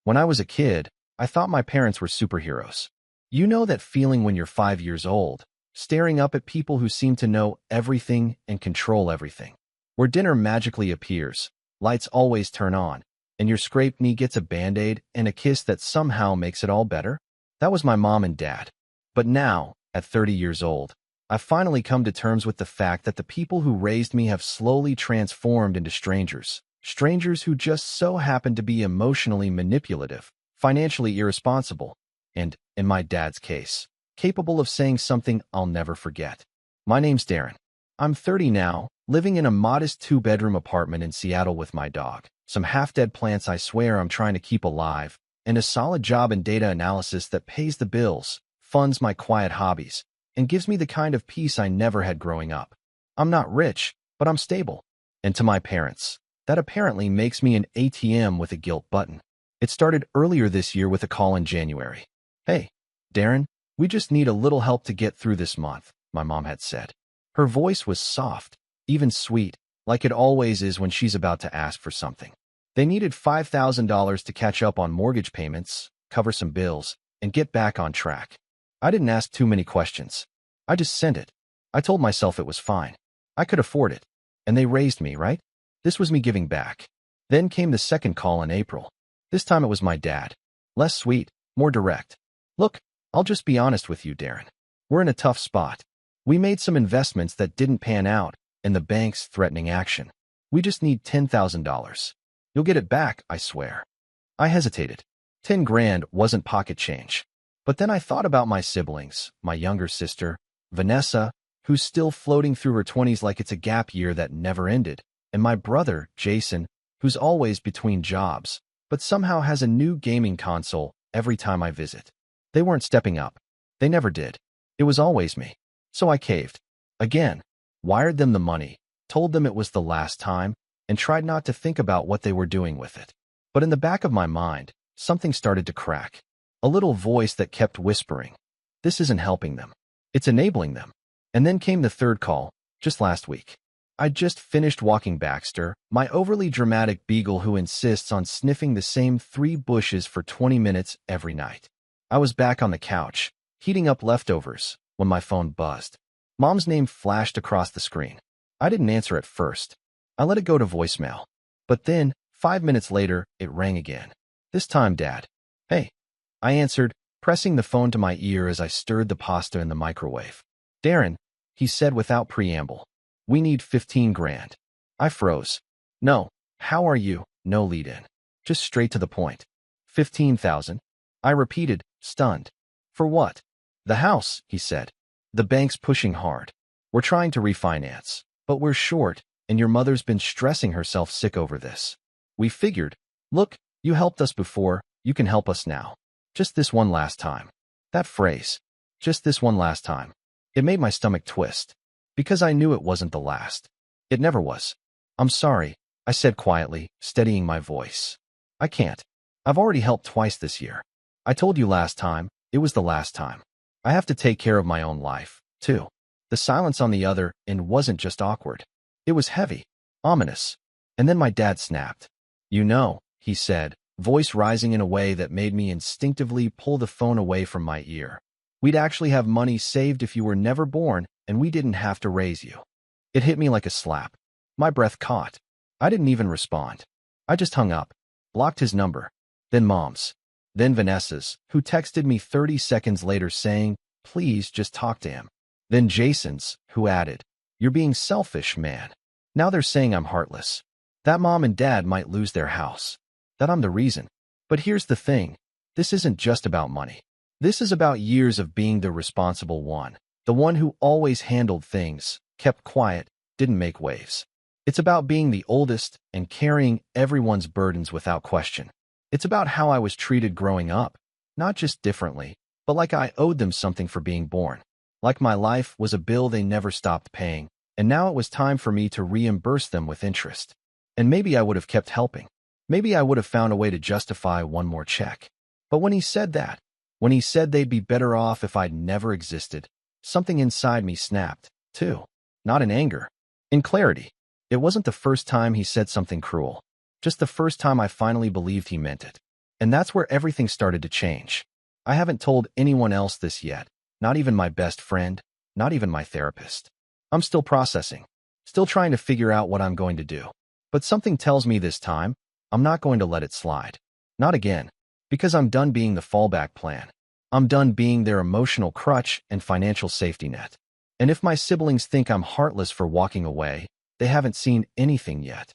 When I was a kid, I thought my parents were superheroes. You know that feeling when you're 5 years old, staring up at people who seem to know everything and control everything. Where dinner magically appears, lights always turn on, and your scraped knee gets a band-aid and a kiss that somehow makes it all better? That was my mom and dad. But now, at 30 years old, I've finally come to terms with the fact that the people who raised me have slowly transformed into strangers. Strangers who just so happen to be emotionally manipulative, financially irresponsible, and, in my dad's case, capable of saying something I'll never forget. My name's Darren. I'm 30 now, living in a modest 2-bedroom apartment in Seattle with my dog, some half-dead plants I swear I'm trying to keep alive, and a solid job in data analysis that pays the bills, funds my quiet hobbies, and gives me the kind of peace I never had growing up. I'm not rich, but I'm stable. And to my parents, that apparently makes me an ATM with a guilt button. It started earlier this year with a call in January. "Hey, Darren, we just need a little help to get through this month," my mom had said. Her voice was soft, even sweet, like it always is when she's about to ask for something. They needed $5,000 to catch up on mortgage payments, cover some bills, and get back on track. I didn't ask too many questions. I just sent it. I told myself it was fine. I could afford it. And they raised me, right? This was me giving back. Then came the second call in April. This time it was my dad. Less sweet, more direct. "Look, I'll just be honest with you, Darren. We're in a tough spot. We made some investments that didn't pan out, and the bank's threatening action. We just need $10,000. You'll get it back, I swear." I hesitated. 10 grand wasn't pocket change. But then I thought about my siblings, my younger sister, Vanessa, who's still floating through her 20s like it's a gap year that never ended, and my brother, Jason, who's always between jobs, but somehow has a new gaming console every time I visit. They weren't stepping up. They never did. It was always me. So I caved. Again, wired them the money, told them it was the last time, and tried not to think about what they were doing with it. But in the back of my mind, something started to crack. A little voice that kept whispering, "This isn't helping them. It's enabling them." And then came the third call, just last week. I'd just finished walking Baxter, my overly dramatic beagle who insists on sniffing the same 3 bushes for 20 minutes every night. I was back on the couch, heating up leftovers, when my phone buzzed. Mom's name flashed across the screen. I didn't answer at first. I let it go to voicemail. But then, 5 minutes later, it rang again. This time, Dad. "Hey." I answered, pressing the phone to my ear as I stirred the pasta in the microwave. "Darren," he said without preamble. "We need 15 grand. I froze. "No, how are you?" No lead-in. Just straight to the point. 15,000. I repeated, stunned. "For what?" "The house," he said. "The bank's pushing hard. We're trying to refinance, but we're short, and your mother's been stressing herself sick over this. We figured, look, you helped us before, you can help us now. Just this one last time." That phrase, "just this one last time," it made my stomach twist. Because I knew it wasn't the last. It never was. "I'm sorry," I said quietly, steadying my voice. "I can't. I've already helped twice this year. I told you last time, it was the last time. I have to take care of my own life, too." The silence on the other end wasn't just awkward. It was heavy, ominous. And then my dad snapped. "You know," he said, voice rising in a way that made me instinctively pull the phone away from my ear. "We'd actually have money saved if you were never born, and we didn't have to raise you." It hit me like a slap. My breath caught. I didn't even respond. I just hung up, blocked his number. Then Mom's. Then Vanessa's, who texted me 30 seconds later saying, "Please just talk to him." Then Jason's, who added, "You're being selfish, man." Now they're saying I'm heartless. That Mom and Dad might lose their house. That I'm the reason. But here's the thing. This isn't just about money. This is about years of being the responsible one. The one who always handled things, kept quiet, didn't make waves. It's about being the oldest and carrying everyone's burdens without question. It's about how I was treated growing up. Not just differently, but like I owed them something for being born. Like my life was a bill they never stopped paying, and now it was time for me to reimburse them with interest. And maybe I would have kept helping. Maybe I would have found a way to justify one more check. But when he said that, when he said they'd be better off if I'd never existed, something inside me snapped, too. Not in anger. In clarity. It wasn't the first time he said something cruel. Just the first time I finally believed he meant it. And that's where everything started to change. I haven't told anyone else this yet, not even my best friend, not even my therapist. I'm still processing, still trying to figure out what I'm going to do. But something tells me this time, I'm not going to let it slide. Not again. Because I'm done being the fallback plan. I'm done being their emotional crutch and financial safety net. And if my siblings think I'm heartless for walking away, they haven't seen anything yet.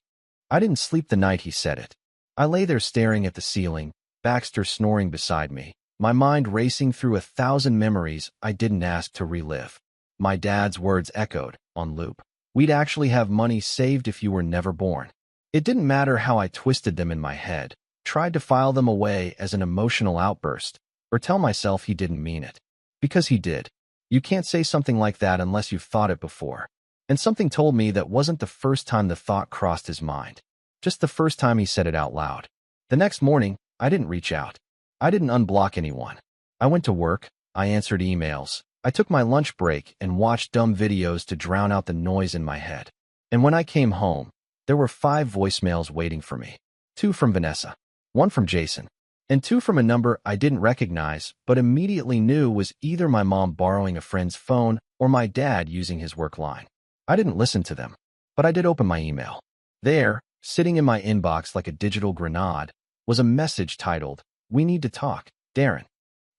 I didn't sleep the night he said it. I lay there staring at the ceiling, Baxter snoring beside me, my mind racing through 1,000 memories I didn't ask to relive. My dad's words echoed, on loop. We'd actually have money saved if you were never born. It didn't matter how I twisted them in my head, tried to file them away as an emotional outburst, or tell myself he didn't mean it. Because he did. You can't say something like that unless you've thought it before. And something told me that wasn't the first time the thought crossed his mind. Just the first time he said it out loud. The next morning, I didn't reach out. I didn't unblock anyone. I went to work, I answered emails, I took my lunch break and watched dumb videos to drown out the noise in my head. And when I came home, there were 5 voicemails waiting for me. 2 from Vanessa, 1 from Jason, and 2 from a number I didn't recognize but immediately knew was either my mom borrowing a friend's phone or my dad using his work line. I didn't listen to them, but I did open my email. There, sitting in my inbox like a digital grenade, was a message titled, "We need to talk, Darren."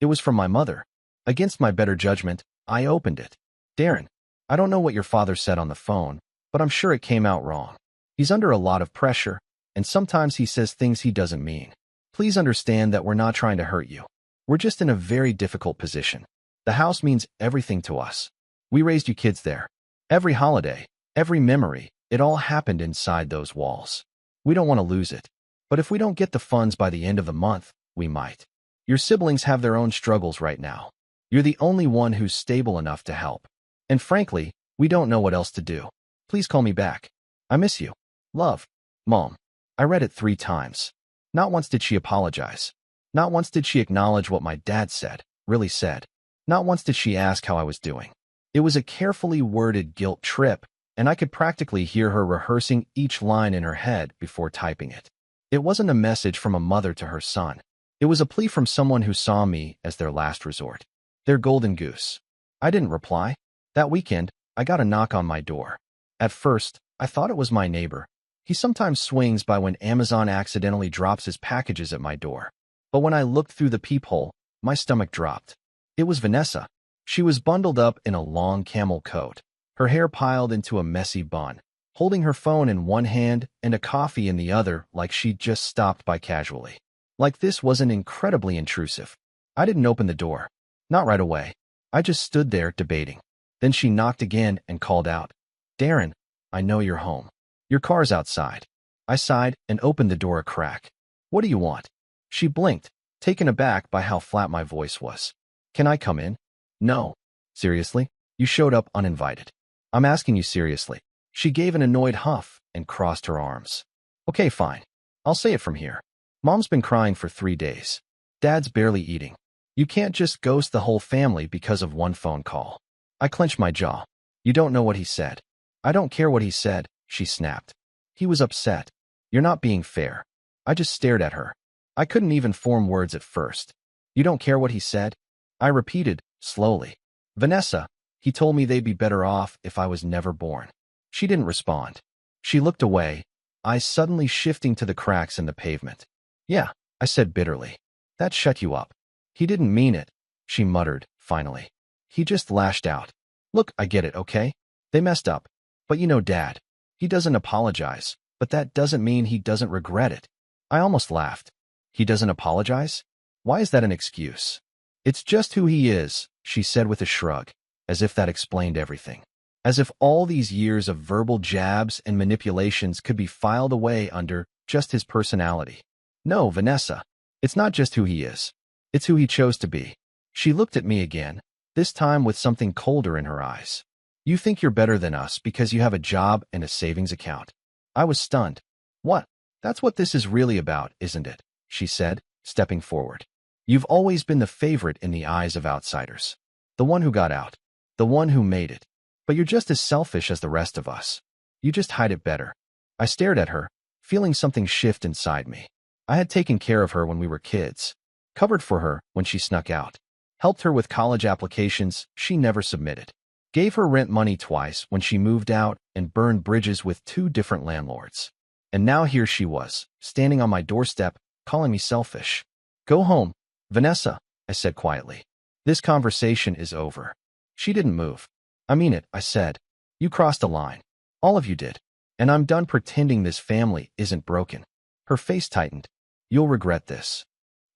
It was from my mother. Against my better judgment, I opened it. "Darren, I don't know what your father said on the phone, but I'm sure it came out wrong. He's under a lot of pressure, and sometimes he says things he doesn't mean. Please understand that we're not trying to hurt you. We're just in a very difficult position. The house means everything to us. We raised you kids there. Every holiday, every memory, it all happened inside those walls. We don't want to lose it. But if we don't get the funds by the end of the month, we might. Your siblings have their own struggles right now. You're the only one who's stable enough to help. And frankly, we don't know what else to do. Please call me back. I miss you. Love, Mom." I read it 3 times. Not once did she apologize. Not once did she acknowledge what my dad said, really said. Not once did she ask how I was doing. It was a carefully worded guilt trip, and I could practically hear her rehearsing each line in her head before typing it. It wasn't a message from a mother to her son. It was a plea from someone who saw me as their last resort. Their golden goose. I didn't reply. That weekend, I got a knock on my door. At first, I thought it was my neighbor. He sometimes swings by when Amazon accidentally drops his packages at my door. But when I looked through the peephole, my stomach dropped. It was Vanessa. She was bundled up in a long camel coat, her hair piled into a messy bun, holding her phone in one hand and a coffee in the other like she'd just stopped by casually. Like this wasn't incredibly intrusive. I didn't open the door. Not right away. I just stood there debating. Then she knocked again and called out, "Darren, I know you're home. Your car's outside." I sighed and opened the door a crack. "What do you want?" She blinked, taken aback by how flat my voice was. "Can I come in?" "No. Seriously? You showed up uninvited." "I'm asking you seriously." She gave an annoyed huff and crossed her arms. "Okay, fine. I'll say it from here. Mom's been crying for 3 days. Dad's barely eating. You can't just ghost the whole family because of one phone call." I clenched my jaw. "You don't know what he said." "I don't care what he said," she snapped. "He was upset. You're not being fair." I just stared at her. I couldn't even form words at first. "You don't care what he said?" I repeated, slowly. "Vanessa, he told me they'd be better off if I was never born." She didn't respond. She looked away, eyes suddenly shifting to the cracks in the pavement. "Yeah," I said bitterly. "That shut you up." "He didn't mean it," she muttered, finally. "He just lashed out. Look, I get it, okay? They messed up. But you know Dad. He doesn't apologize, but that doesn't mean he doesn't regret it." I almost laughed. "He doesn't apologize? Why is that an excuse?" "It's just who he is," she said with a shrug, as if that explained everything. As if all these years of verbal jabs and manipulations could be filed away under just his personality. "No, Vanessa, it's not just who he is. It's who he chose to be." She looked at me again, this time with something colder in her eyes. "You think you're better than us because you have a job and a savings account." I was stunned. "What? That's what this is really about, isn't it?" she said, stepping forward. "You've always been the favorite in the eyes of outsiders. The one who got out. The one who made it. But you're just as selfish as the rest of us. You just hide it better." I stared at her, feeling something shift inside me. I had taken care of her when we were kids, covered for her when she snuck out, helped her with college applications she never submitted, gave her rent money twice when she moved out, and burned bridges with 2 different landlords. And now here she was, standing on my doorstep, calling me selfish. "Go home, Vanessa," I said quietly. "This conversation is over." She didn't move. "I mean it," I said. "You crossed a line. All of you did. And I'm done pretending this family isn't broken." Her face tightened. "You'll regret this."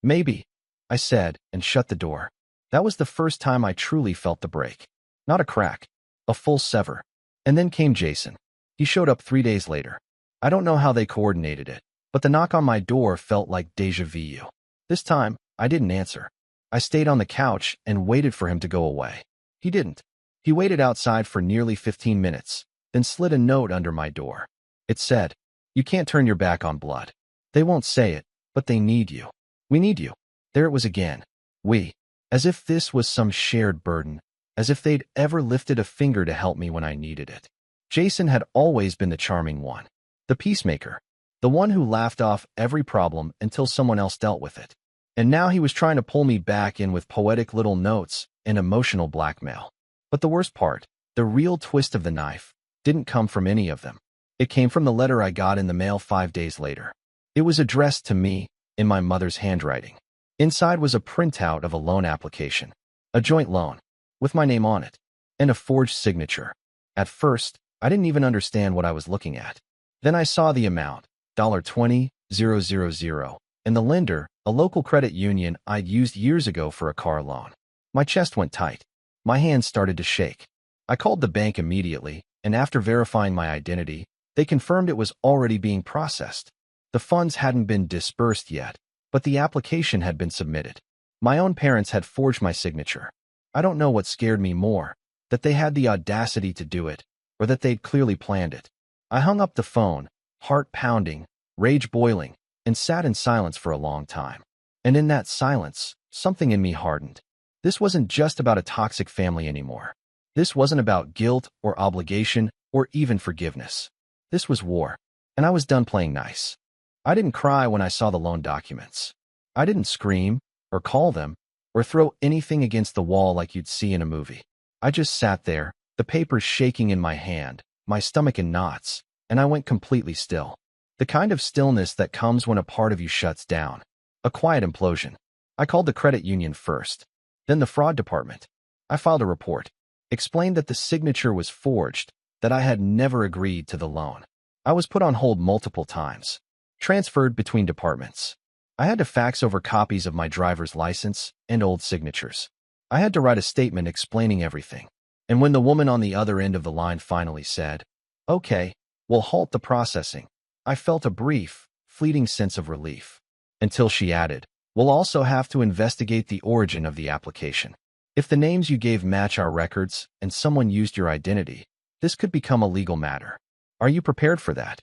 "Maybe," I said, and shut the door. That was the first time I truly felt the break. Not a crack, a full sever. And then came Jason. He showed up 3 days later. I don't know how they coordinated it, but the knock on my door felt like déjà vu. This time, I didn't answer. I stayed on the couch and waited for him to go away. He didn't. He waited outside for nearly 15 minutes, then slid a note under my door. It said, "You can't turn your back on blood. They won't say it, but they need you. We need you." There it was again. We. As if this was some shared burden, as if they'd ever lifted a finger to help me when I needed it. Jason had always been the charming one, the peacemaker, the one who laughed off every problem until someone else dealt with it. And now he was trying to pull me back in with poetic little notes and emotional blackmail. But the worst part, the real twist of the knife, didn't come from any of them. It came from the letter I got in the mail 5 days later. It was addressed to me, in my mother's handwriting. Inside was a printout of a loan application, a joint loan, with my name on it, and a forged signature. At first, I didn't even understand what I was looking at. Then I saw the amount, $20,000, and the lender, a local credit union I'd used years ago for a car loan. My chest went tight. My hands started to shake. I called the bank immediately, and after verifying my identity, they confirmed it was already being processed. The funds hadn't been disbursed yet, but the application had been submitted. My own parents had forged my signature. I don't know what scared me more, that they had the audacity to do it, or that they'd clearly planned it. I hung up the phone, heart pounding, rage boiling, and sat in silence for a long time. And in that silence, something in me hardened. This wasn't just about a toxic family anymore. This wasn't about guilt or obligation or even forgiveness. This was war, and I was done playing nice. I didn't cry when I saw the loan documents. I didn't scream, or call them, or throw anything against the wall like you'd see in a movie. I just sat there, the papers shaking in my hand, my stomach in knots, and I went completely still. The kind of stillness that comes when a part of you shuts down. A quiet implosion. I called the credit union first, then the fraud department. I filed a report, explained that the signature was forged, that I had never agreed to the loan. I was put on hold multiple times, transferred between departments. I had to fax over copies of my driver's license and old signatures. I had to write a statement explaining everything. And when the woman on the other end of the line finally said, "Okay, we'll halt the processing," I felt a brief, fleeting sense of relief. Until she added, "We'll also have to investigate the origin of the application. If the names you gave match our records and someone used your identity, this could become a legal matter. Are you prepared for that?"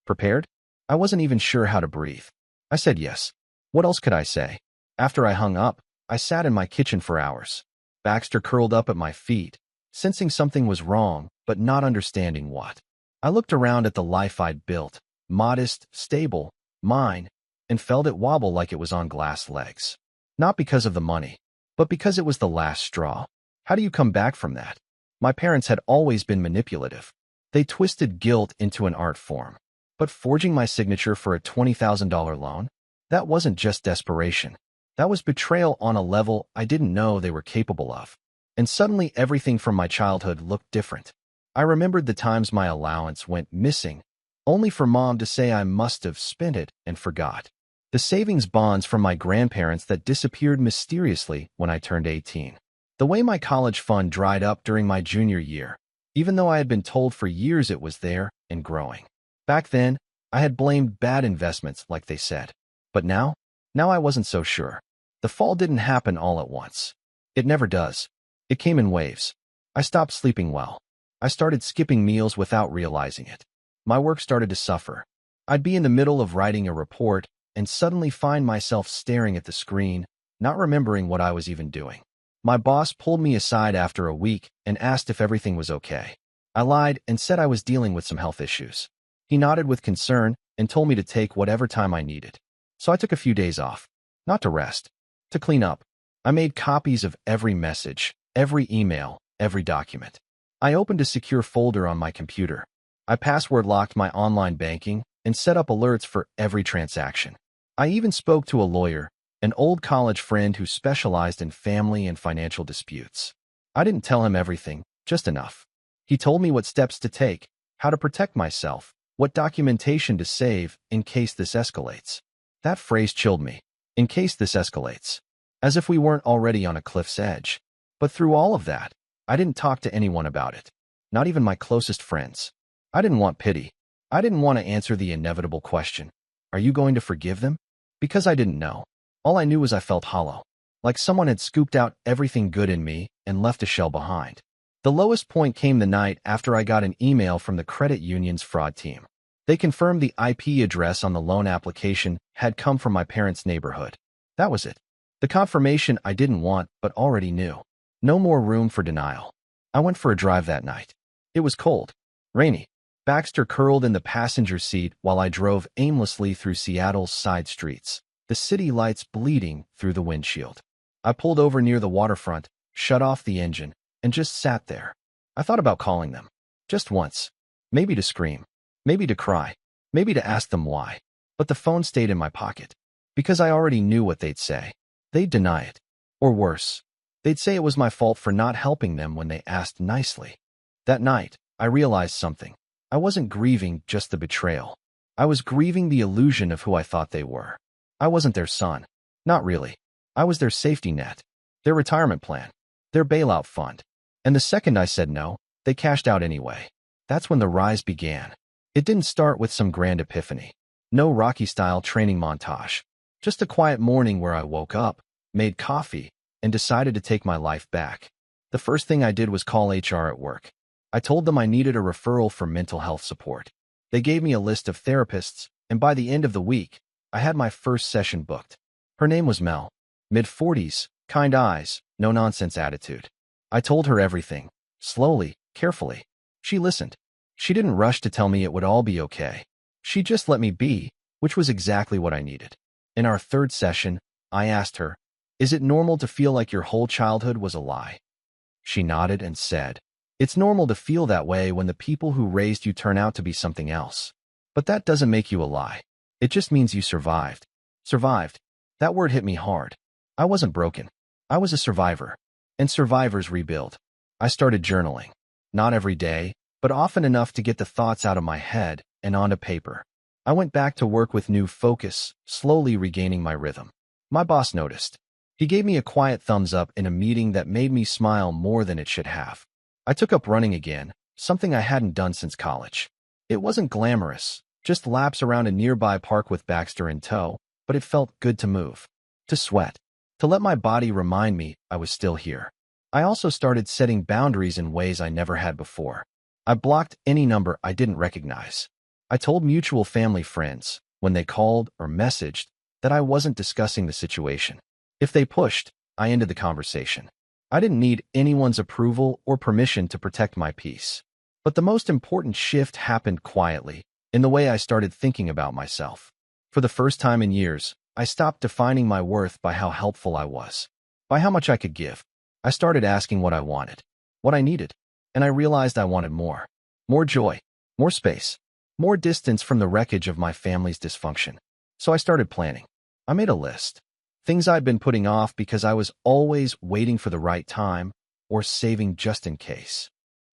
Prepared? I wasn't even sure how to breathe. I said yes. What else could I say? After I hung up, I sat in my kitchen for hours. Baxter curled up at my feet, sensing something was wrong, but not understanding what. I looked around at the life I'd built, modest, stable, mine, and felt it wobble like it was on glass legs. Not because of the money, but because it was the last straw. How do you come back from that? My parents had always been manipulative. They twisted guilt into an art form. But forging my signature for a $20,000 loan? That wasn't just desperation. That was betrayal on a level I didn't know they were capable of. And suddenly everything from my childhood looked different. I remembered the times my allowance went missing, only for Mom to say I must have spent it and forgot. The savings bonds from my grandparents that disappeared mysteriously when I turned 18. The way my college fund dried up during my junior year, even though I had been told for years it was there and growing. Back then, I had blamed bad investments, like they said. But now I wasn't so sure. The fall didn't happen all at once. It never does. It came in waves. I stopped sleeping well. I started skipping meals without realizing it. My work started to suffer. I'd be in the middle of writing a report and suddenly find myself staring at the screen, not remembering what I was even doing. My boss pulled me aside after a week and asked if everything was okay. I lied and said I was dealing with some health issues. He nodded with concern and told me to take whatever time I needed. So I took a few days off. Not to rest. To clean up. I made copies of every message, every email, every document. I opened a secure folder on my computer. I password locked my online banking and set up alerts for every transaction. I even spoke to a lawyer, an old college friend who specialized in family and financial disputes. I didn't tell him everything, just enough. He told me what steps to take, how to protect myself, what documentation to save in case this escalates. That phrase chilled me. In case this escalates. As if we weren't already on a cliff's edge. But through all of that, I didn't talk to anyone about it. Not even my closest friends. I didn't want pity. I didn't want to answer the inevitable question. Are you going to forgive them? Because I didn't know. All I knew was I felt hollow. Like someone had scooped out everything good in me and left a shell behind. The lowest point came the night after I got an email from the credit union's fraud team. They confirmed the IP address on the loan application had come from my parents' neighborhood. That was it. The confirmation I didn't want but already knew. No more room for denial. I went for a drive that night. It was cold. Rainy. Baxter curled in the passenger seat while I drove aimlessly through Seattle's side streets, the city lights bleeding through the windshield. I pulled over near the waterfront, shut off the engine, and just sat there. I thought about calling them. Just once. Maybe to scream. Maybe to cry. Maybe to ask them why. But the phone stayed in my pocket. Because I already knew what they'd say. They'd deny it. Or worse. They'd say it was my fault for not helping them when they asked nicely. That night, I realized something. I wasn't grieving just the betrayal. I was grieving the illusion of who I thought they were. I wasn't their son. Not really. I was their safety net. Their retirement plan. Their bailout fund. And the second I said no, they cashed out anyway. That's when the rise began. It didn't start with some grand epiphany. No Rocky-style training montage. Just a quiet morning where I woke up, made coffee, and decided to take my life back. The first thing I did was call HR at work. I told them I needed a referral for mental health support. They gave me a list of therapists, and by the end of the week, I had my first session booked. Her name was Mel. Mid-40s, kind eyes, no-nonsense attitude. I told her everything, slowly, carefully. She listened. She didn't rush to tell me it would all be okay. She just let me be, which was exactly what I needed. In our third session, I asked her, "Is it normal to feel like your whole childhood was a lie?" She nodded and said, "It's normal to feel that way when the people who raised you turn out to be something else. But that doesn't make you a lie. It just means you survived." Survived. That word hit me hard. I wasn't broken. I was a survivor. And survivors rebuild. I started journaling. Not every day, but often enough to get the thoughts out of my head and onto paper. I went back to work with new focus, slowly regaining my rhythm. My boss noticed. He gave me a quiet thumbs up in a meeting that made me smile more than it should have. I took up running again, something I hadn't done since college. It wasn't glamorous, just laps around a nearby park with Baxter in tow, but it felt good to move, to sweat, to let my body remind me I was still here. I also started setting boundaries in ways I never had before. I blocked any number I didn't recognize. I told mutual family friends, when they called or messaged, that I wasn't discussing the situation. If they pushed, I ended the conversation. I didn't need anyone's approval or permission to protect my peace. But the most important shift happened quietly, in the way I started thinking about myself. For the first time in years, I stopped defining my worth by how helpful I was, by how much I could give. I started asking what I wanted, what I needed, and I realized I wanted more. More joy, more space, more distance from the wreckage of my family's dysfunction. So I started planning. I made a list. Things I'd been putting off because I was always waiting for the right time or saving just in case.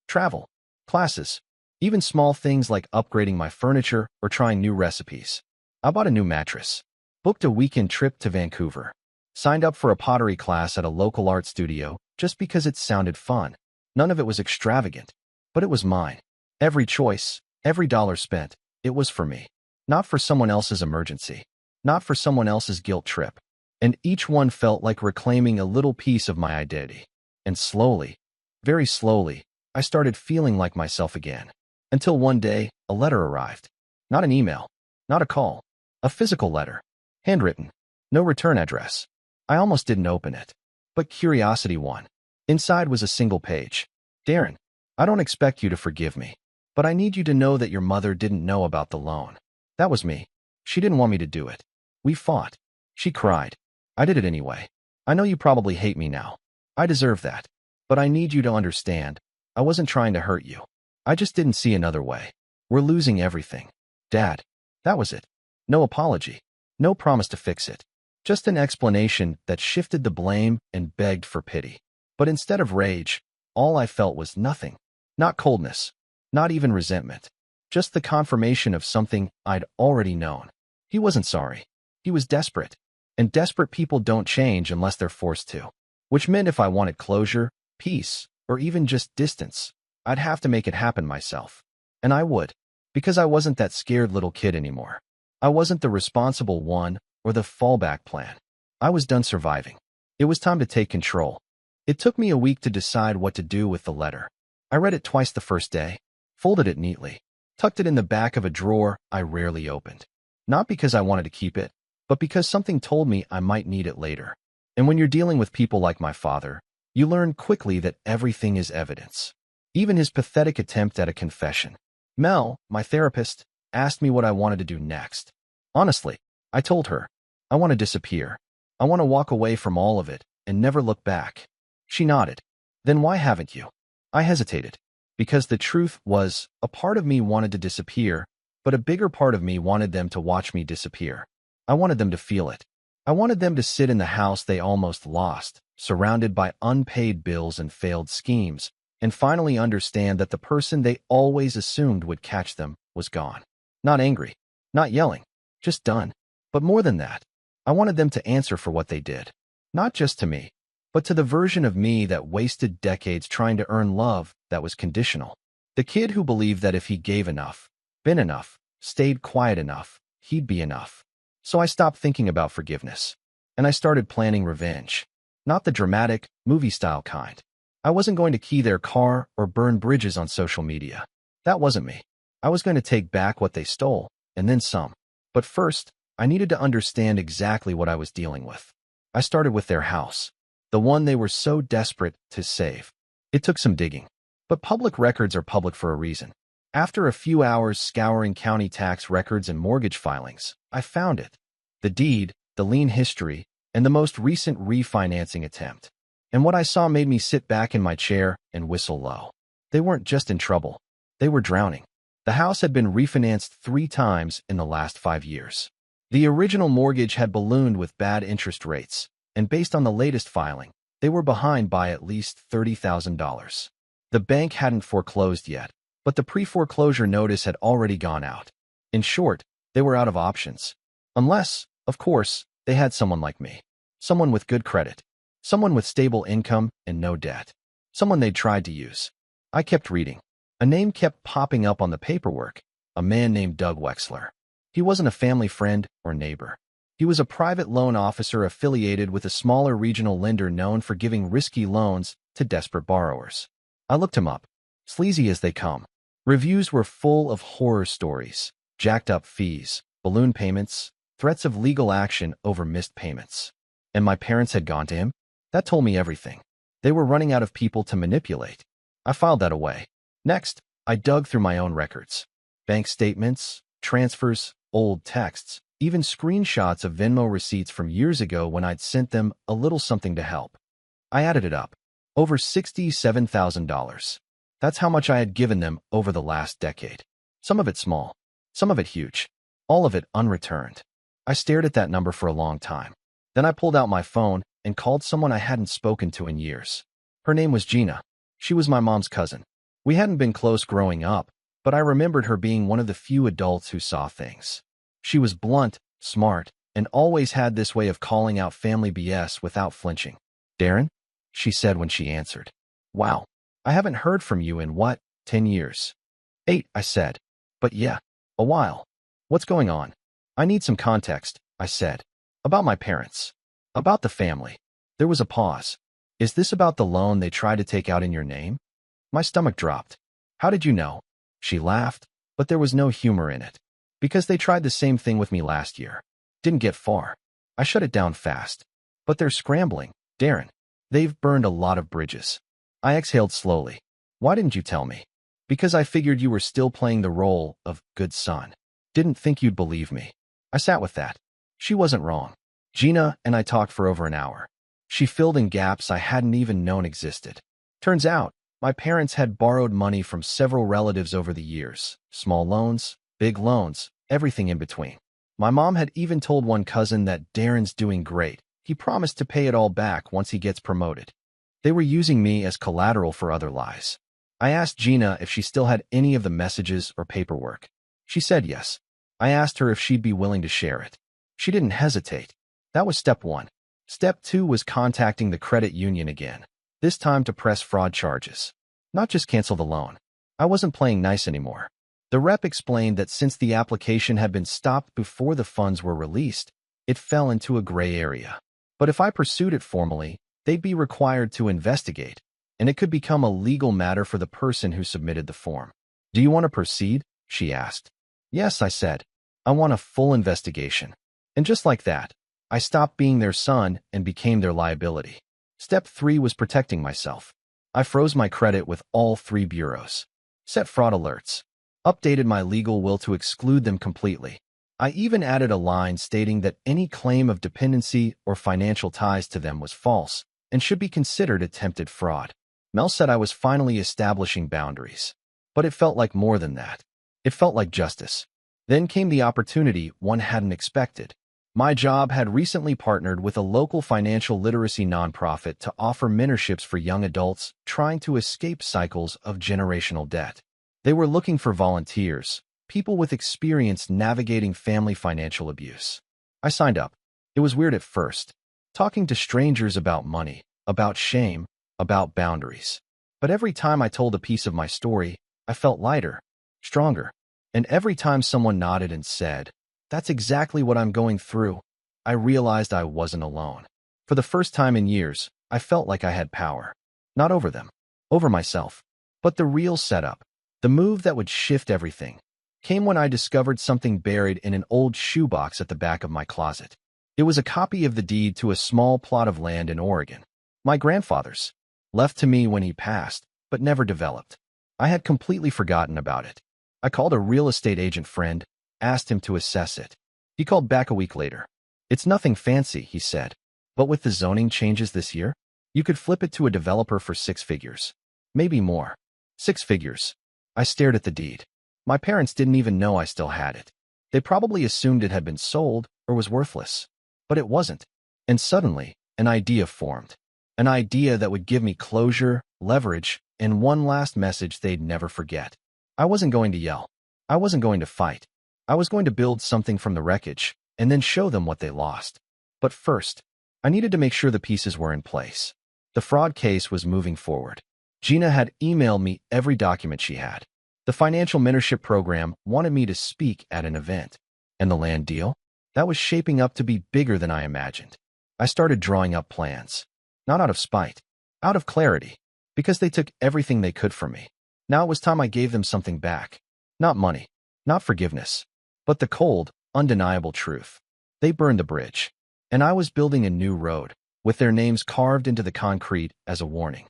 Travel, classes, even small things like upgrading my furniture or trying new recipes. I bought a new mattress, booked a weekend trip to Vancouver, signed up for a pottery class at a local art studio just because it sounded fun. None of it was extravagant, but it was mine. Every choice, every dollar spent, it was for me. Not for someone else's emergency, not for someone else's guilt trip. And each one felt like reclaiming a little piece of my identity. And slowly, very slowly, I started feeling like myself again. Until one day, a letter arrived. Not an email, not a call, a physical letter. Handwritten, no return address. I almost didn't open it. But curiosity won. Inside was a single page. "Darren, I don't expect you to forgive me, but I need you to know that your mother didn't know about the loan." That was me. She didn't want me to do it. We fought. She cried. I did it anyway. I know you probably hate me now. I deserve that. But I need you to understand. I wasn't trying to hurt you. I just didn't see another way. We're losing everything. Dad. That was it. No apology. No promise to fix it. Just an explanation that shifted the blame and begged for pity. But instead of rage, all I felt was nothing. Not coldness. Not even resentment. Just the confirmation of something I'd already known. He wasn't sorry. He was desperate. And desperate people don't change unless they're forced to. Which meant if I wanted closure, peace, or even just distance, I'd have to make it happen myself. And I would. Because I wasn't that scared little kid anymore. I wasn't the responsible one or the fallback plan. I was done surviving. It was time to take control. It took me a week to decide what to do with the letter. I read it twice the first day, folded it neatly, tucked it in the back of a drawer I rarely opened. Not because I wanted to keep it, but because something told me I might need it later. And when you're dealing with people like my father, you learn quickly that everything is evidence. Even his pathetic attempt at a confession. Mel, my therapist, asked me what I wanted to do next. Honestly, I told her, I want to disappear. I want to walk away from all of it and never look back. She nodded. Then why haven't you? I hesitated. Because the truth was, a part of me wanted to disappear, but a bigger part of me wanted them to watch me disappear. I wanted them to feel it. I wanted them to sit in the house they almost lost, surrounded by unpaid bills and failed schemes, and finally understand that the person they always assumed would catch them was gone. Not angry, not yelling, just done. But more than that, I wanted them to answer for what they did. Not just to me, but to the version of me that wasted decades trying to earn love that was conditional. The kid who believed that if he gave enough, been enough, stayed quiet enough, he'd be enough. So I stopped thinking about forgiveness, and I started planning revenge. Not the dramatic, movie-style kind. I wasn't going to key their car or burn bridges on social media. That wasn't me. I was going to take back what they stole, and then some. But first, I needed to understand exactly what I was dealing with. I started with their house, the one they were so desperate to save. It took some digging. But public records are public for a reason. After a few hours scouring county tax records and mortgage filings, I found it. The deed, the lien history, and the most recent refinancing attempt. And what I saw made me sit back in my chair and whistle low. They weren't just in trouble. They were drowning. The house had been refinanced 3 times in the last 5 years. The original mortgage had ballooned with bad interest rates, and based on the latest filing, they were behind by at least $30,000. The bank hadn't foreclosed yet, but the pre-foreclosure notice had already gone out. In short, they were out of options. Unless, of course, they had someone like me. Someone with good credit. Someone with stable income and no debt. Someone they'd tried to use. I kept reading. A name kept popping up on the paperwork. A man named Doug Wexler. He wasn't a family friend or neighbor. He was a private loan officer affiliated with a smaller regional lender known for giving risky loans to desperate borrowers. I looked him up. Sleazy as they come. Reviews were full of horror stories, jacked up fees, balloon payments, threats of legal action over missed payments. And my parents had gone to him? That told me everything. They were running out of people to manipulate. I filed that away. Next, I dug through my own records. Bank statements, transfers, old texts, even screenshots of Venmo receipts from years ago when I'd sent them a little something to help. I added it up. Over $67,000. That's how much I had given them over the last decade. Some of it small, some of it huge, all of it unreturned. I stared at that number for a long time. Then I pulled out my phone and called someone I hadn't spoken to in years. Her name was Gina. She was my mom's cousin. We hadn't been close growing up, but I remembered her being one of the few adults who saw things. She was blunt, smart, and always had this way of calling out family BS without flinching. "Darren?" she said when she answered. "Wow, I haven't heard from you in what, 10 years? 8, I said. "But yeah, a while. What's going on?" "I need some context," I said. "About my parents. About the family." There was a pause. "Is this about the loan they tried to take out in your name?" My stomach dropped. "How did you know?" She laughed, but there was no humor in it. "Because they tried the same thing with me last year. Didn't get far." I shut it down fast. "But they're scrambling, Darren. They've burned a lot of bridges." I exhaled slowly. "Why didn't you tell me?" "Because I figured you were still playing the role of good son. Didn't think you'd believe me." I sat with that. She wasn't wrong. Gina and I talked for over an hour. She filled in gaps I hadn't even known existed. Turns out, my parents had borrowed money from several relatives over the years. Small loans, big loans, everything in between. My mom had even told one cousin that Darren's doing great. He promised to pay it all back once he gets promoted. They were using me as collateral for other lies. I asked Gina if she still had any of the messages or paperwork. She said yes. I asked her if she'd be willing to share it. She didn't hesitate. That was step one. Step two was contacting the credit union again, this time to press fraud charges. Not just cancel the loan. I wasn't playing nice anymore. The rep explained that since the application had been stopped before the funds were released, it fell into a gray area. But if I pursued it formally, they'd be required to investigate, and it could become a legal matter for the person who submitted the form. "Do you want to proceed?" she asked. "Yes," I said. "I want a full investigation." And just like that, I stopped being their son and became their liability. Step 3 was protecting myself. I froze my credit with all 3 bureaus, set fraud alerts, updated my legal will to exclude them completely. I even added a line stating that any claim of dependency or financial ties to them was false and should be considered attempted fraud. Mel said I was finally establishing boundaries. But it felt like more than that. It felt like justice. Then came the opportunity one hadn't expected. My job had recently partnered with a local financial literacy nonprofit to offer mentorships for young adults trying to escape cycles of generational debt. They were looking for volunteers, people with experience navigating family financial abuse. I signed up. It was weird at first, talking to strangers about money, about shame, about boundaries. But every time I told a piece of my story, I felt lighter, stronger. And every time someone nodded and said, "That's exactly what I'm going through," I realized I wasn't alone. For the first time in years, I felt like I had power. Not over them, over myself. But the real setup, the move that would shift everything, came when I discovered something buried in an old shoebox at the back of my closet. It was a copy of the deed to a small plot of land in Oregon. My grandfather's, left to me when he passed, but never developed. I had completely forgotten about it. I called a real estate agent friend, asked him to assess it. He called back a week later. "It's nothing fancy," he said. "But with the zoning changes this year, you could flip it to a developer for 6 figures. Maybe more." 6 figures. I stared at the deed. My parents didn't even know I still had it. They probably assumed it had been sold or was worthless. But it wasn't. And suddenly, an idea formed. An idea that would give me closure, leverage, and one last message they'd never forget. I wasn't going to yell. I wasn't going to fight. I was going to build something from the wreckage and then show them what they lost. But first, I needed to make sure the pieces were in place. The fraud case was moving forward. Gina had emailed me every document she had. The financial mentorship program wanted me to speak at an event. And the land deal? That was shaping up to be bigger than I imagined. I started drawing up plans. Not out of spite, out of clarity, because they took everything they could from me. Now it was time I gave them something back. Not money, not forgiveness, but the cold, undeniable truth. They burned the bridge, and I was building a new road, with their names carved into the concrete as a warning.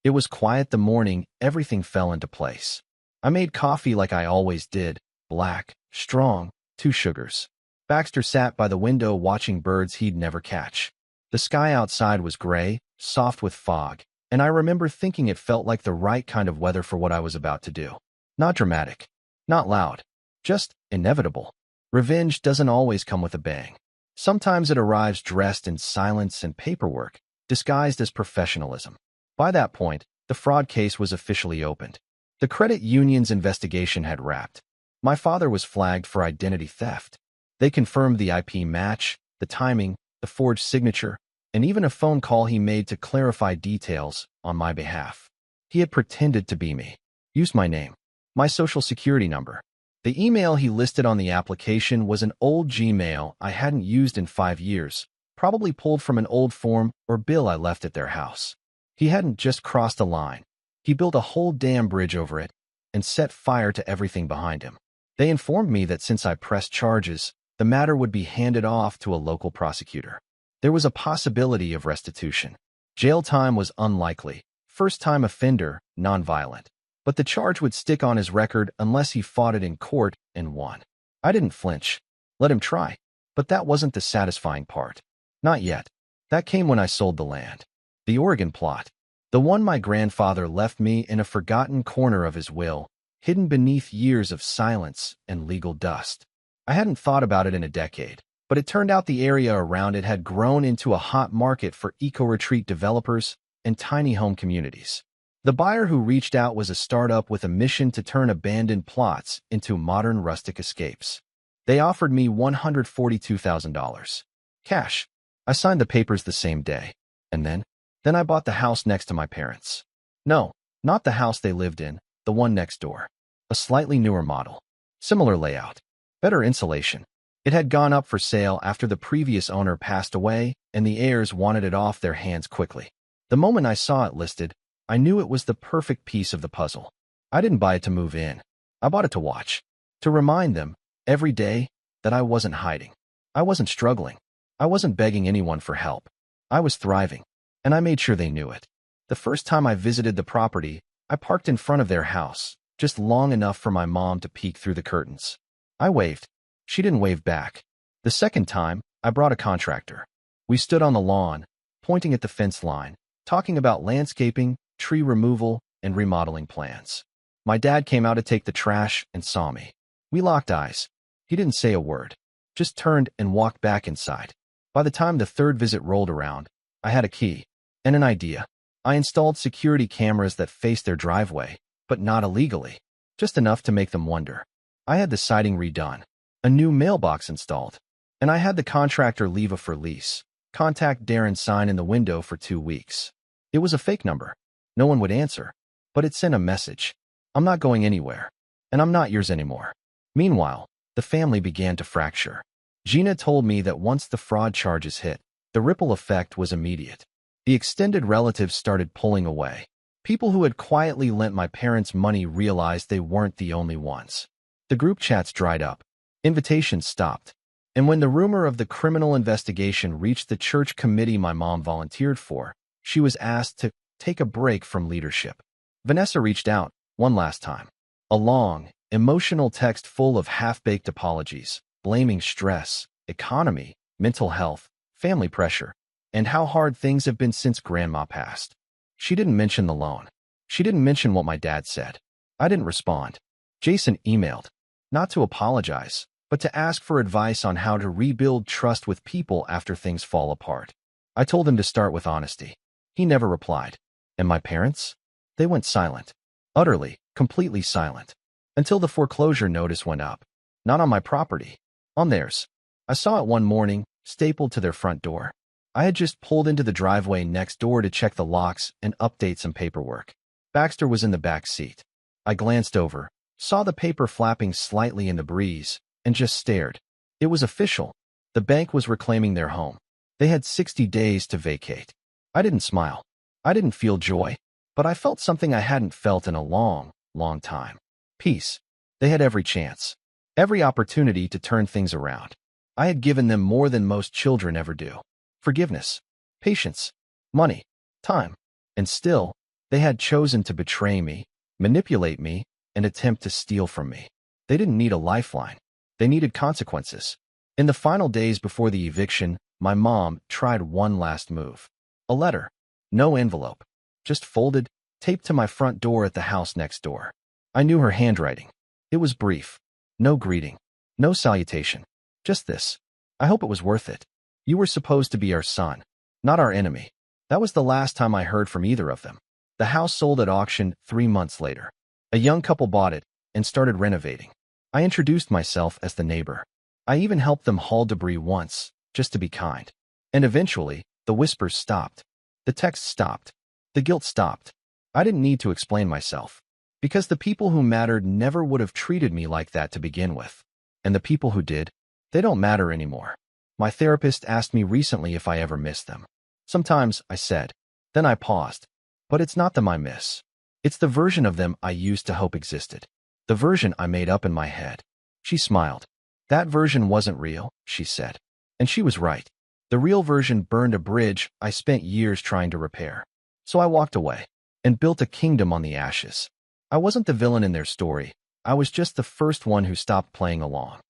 It was quiet the morning everything fell into place. I made coffee like I always did, black, strong, 2 sugars. Baxter sat by the window watching birds he'd never catch. The sky outside was gray, soft with fog, and I remember thinking it felt like the right kind of weather for what I was about to do. Not dramatic, not loud, just inevitable. Revenge doesn't always come with a bang. Sometimes it arrives dressed in silence and paperwork, disguised as professionalism. By that point, the fraud case was officially opened. The credit union's investigation had wrapped. My father was flagged for identity theft. They confirmed the IP match, the timing, the forged signature, and even a phone call he made to clarify details on my behalf. He had pretended to be me, used my name, my social security number. The email he listed on the application was an old Gmail I hadn't used in 5 years, probably pulled from an old form or bill I left at their house. He hadn't just crossed a line. He built a whole damn bridge over it and set fire to everything behind him. They informed me that since I pressed charges, the matter would be handed off to a local prosecutor. There was a possibility of restitution. Jail time was unlikely. First-time offender, nonviolent. But the charge would stick on his record unless he fought it in court and won. I didn't flinch. Let him try. But that wasn't the satisfying part. Not yet. That came when I sold the land. The Oregon plot. The one my grandfather left me in a forgotten corner of his will, hidden beneath years of silence and legal dust. I hadn't thought about it in a decade, but it turned out the area around it had grown into a hot market for eco-retreat developers and tiny home communities. The buyer who reached out was a startup with a mission to turn abandoned plots into modern rustic escapes. They offered me $142,000. Cash. I signed the papers the same day. And then I bought the house next to my parents. No, not the house they lived in, the one next door. A slightly newer model. Similar layout. Better insulation. It had gone up for sale after the previous owner passed away, and the heirs wanted it off their hands quickly. The moment I saw it listed, I knew it was the perfect piece of the puzzle. I didn't buy it to move in. I bought it to watch. To remind them, every day, that I wasn't hiding. I wasn't struggling. I wasn't begging anyone for help. I was thriving. And I made sure they knew it. The first time I visited the property, I parked in front of their house, just long enough for my mom to peek through the curtains. I waved. She didn't wave back. The second time, I brought a contractor. We stood on the lawn, pointing at the fence line, talking about landscaping, tree removal, and remodeling plans. My dad came out to take the trash and saw me. We locked eyes. He didn't say a word, just turned and walked back inside. By the time the third visit rolled around, I had a key. And an idea. I installed security cameras that faced their driveway, but not illegally, just enough to make them wonder. I had the siding redone, a new mailbox installed, and I had the contractor leave a for lease, contact Darren sign in the window for 2 weeks. It was a fake number. No one would answer, but it sent a message. I'm not going anywhere, and I'm not yours anymore. Meanwhile, the family began to fracture. Gina told me that once the fraud charges hit, the ripple effect was immediate. The extended relatives started pulling away. People who had quietly lent my parents money realized they weren't the only ones. The group chats dried up. Invitations stopped. And when the rumor of the criminal investigation reached the church committee my mom volunteered for, she was asked to take a break from leadership. Vanessa reached out, one last time. A long, emotional text full of half-baked apologies, blaming stress, economy, mental health, family pressure, and how hard things have been since Grandma passed. She didn't mention the loan. She didn't mention what my dad said. I didn't respond. Jason emailed, not to apologize, but to ask for advice on how to rebuild trust with people after things fall apart. I told him to start with honesty. He never replied. And my parents? They went silent. Utterly, completely silent. Until the foreclosure notice went up. Not on my property. On theirs. I saw it one morning, stapled to their front door. I had just pulled into the driveway next door to check the locks and update some paperwork. Baxter was in the back seat. I glanced over, saw the paper flapping slightly in the breeze, and just stared. It was official. The bank was reclaiming their home. They had 60 days to vacate. I didn't smile. I didn't feel joy, but I felt something I hadn't felt in a long, long time. Peace. They had every chance. Every opportunity to turn things around. I had given them more than most children ever do. Forgiveness, patience, money, time. And still, they had chosen to betray me, manipulate me, and attempt to steal from me. They didn't need a lifeline. They needed consequences. In the final days before the eviction, my mom tried one last move. A letter. No envelope. Just folded, taped to my front door at the house next door. I knew her handwriting. It was brief. No greeting. No salutation. Just this. I hope it was worth it. You were supposed to be our son, not our enemy. That was the last time I heard from either of them. The house sold at auction 3 months later. A young couple bought it and started renovating. I introduced myself as the neighbor. I even helped them haul debris once, just to be kind. And eventually, the whispers stopped. The texts stopped. The guilt stopped. I didn't need to explain myself. Because the people who mattered never would have treated me like that to begin with. And the people who did, they don't matter anymore. My therapist asked me recently if I ever missed them. Sometimes, I said. Then I paused. But it's not them I miss. It's the version of them I used to hope existed. The version I made up in my head. She smiled. That version wasn't real, she said. And she was right. The real version burned a bridge I spent years trying to repair. So I walked away and built a kingdom on the ashes. I wasn't the villain in their story. I was just the first one who stopped playing along.